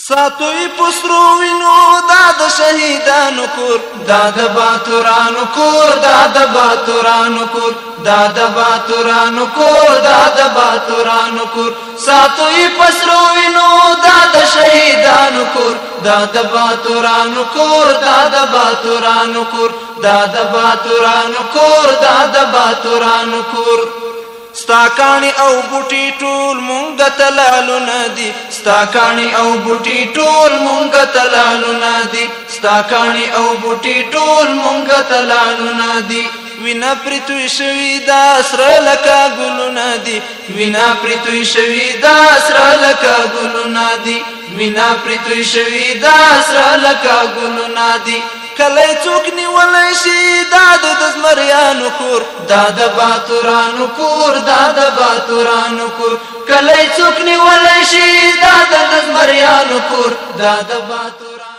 ساتوی پسرو وینو دا د شهیدانو کور دا د باتورانو کور دا د باتورانو کور دا د باتورانو کور دا د باتورانو کور ساتوی پسرو وینو دا د شهیدانو کور دا د باتورانو کور دا د باتورانو کور دا د باتورانو کور دا د باتورانو کور ستاکانی او بوټی ټول مونږ تلالو ندی ستاکانی او بوټی ټول مونږ تلالو ندی ستاکانی او بوټی ټول مونږ تلالو ندی وینا پرتوی شوی دا سره لکه ګلو ندی وینا پرتوی شوی دا سره لکه ګلو ندی وینا پرتوی شوی دا سره لکه ګلو ندی کله څوک نیولای شي دا د زمریانو کور دا د باتورانو کور دا د باتورانو کور کله څوک نیولای شي دا د زمریانو کور دا د باتورانو